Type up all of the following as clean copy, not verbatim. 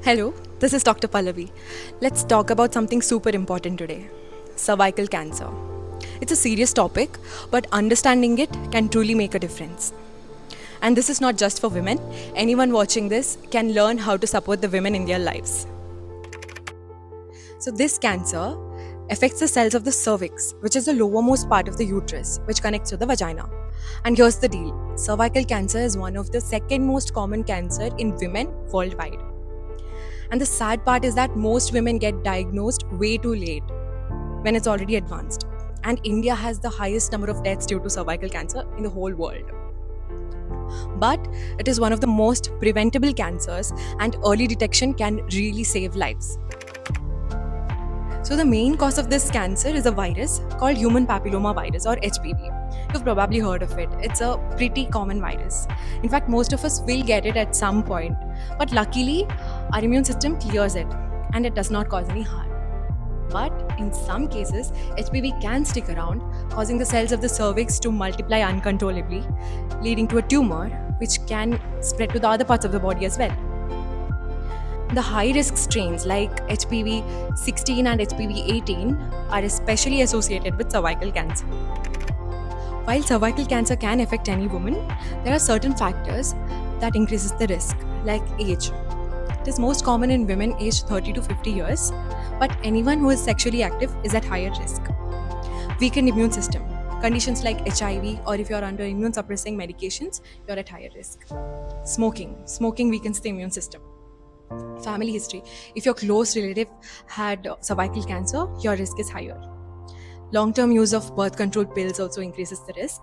Hello, this is Dr. Pallavi. Let's talk about something super important today: cervical cancer. It's a serious topic, but understanding it can truly make a difference. And this is not just for women, anyone watching this can learn how to support the women in their lives. So, this cancer affects the cells of the cervix, which is the lowermost part of the uterus, which connects to the vagina. And here's the deal: cervical cancer is one of the second most common cancer in women worldwide. And the sad part is that most women get diagnosed way too late when it's already advanced. And India has the highest number of deaths due to cervical cancer in the whole world. But it is one of the most preventable cancers, and early detection can really save lives. So, the main cause of this cancer is a virus called human papilloma virus, or HPV. You've probably heard of it. It's a pretty common virus. In fact, most of us will get it at some point. But luckily, our immune system clears it and it does not cause any harm. But in some cases, HPV can stick around, causing the cells of the cervix to multiply uncontrollably, leading to a tumor which can spread to the other parts of the body as well. The high risk strains like HPV 16 and HPV 18 are especially associated with cervical cancer. While cervical cancer can affect any woman, there are certain factors that increases the risk, like age. It is most common in women aged 30 to 50 years, but anyone who is sexually active is at higher risk. Weakened immune system. Conditions like HIV, or if you're under immune suppressing medications, you're at higher risk. Smoking. Smoking weakens the immune system. Family history. If your close relative had cervical cancer, your risk is higher. Long-term use of birth control pills also increases the risk,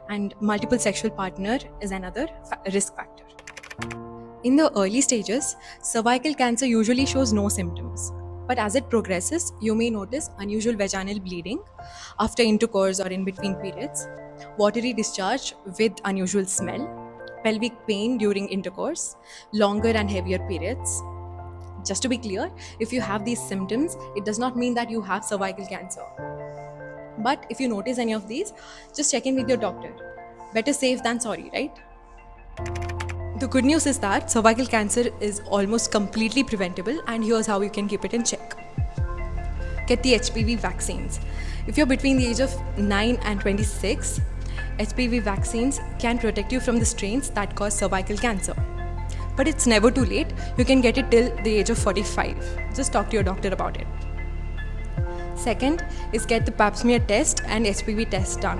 and multiple sexual partner is another risk factor. In the early stages, cervical cancer usually shows no symptoms, but as it progresses, you may notice unusual vaginal bleeding after intercourse or in between periods, watery discharge with unusual smell, pelvic pain during intercourse, longer and heavier periods. Just to be clear, if you have these symptoms, it does not mean that you have cervical cancer. But if you notice any of these, just check in with your doctor. Better safe than sorry, right? The good news is that cervical cancer is almost completely preventable, and here's how you can keep it in check. Get the HPV vaccines. If you're between the age of 9 and 26, HPV vaccines can protect you from the strains that cause cervical cancer. But it's never too late. You can get it till the age of 45. Just talk to your doctor about it. Second is get the pap smear test and HPV test done.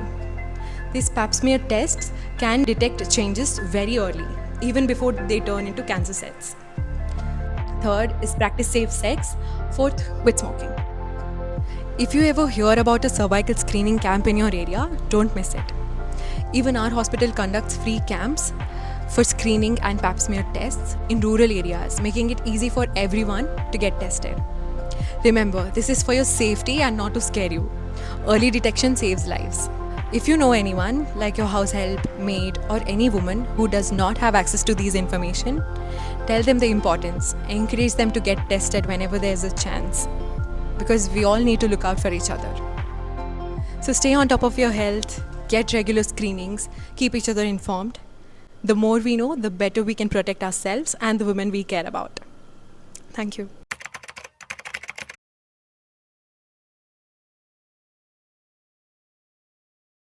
These pap smear tests can detect changes very early, even before they turn into cancer cells. Third is practice safe sex. Fourth, quit smoking. If you ever hear about a cervical screening camp in your area, don't miss it. Even our hospital conducts free camps for screening and pap smear tests in rural areas, making it easy for everyone to get tested. Remember, this is for your safety and not to scare you. Early detection saves lives. If you know anyone, like your house help, maid, or any woman who does not have access to these information, tell them the importance. Encourage them to get tested whenever there's a chance, because we all need to look out for each other. So stay on top of your health, get regular screenings, keep each other informed. The more we know, the better we can protect ourselves and the women we care about. Thank you.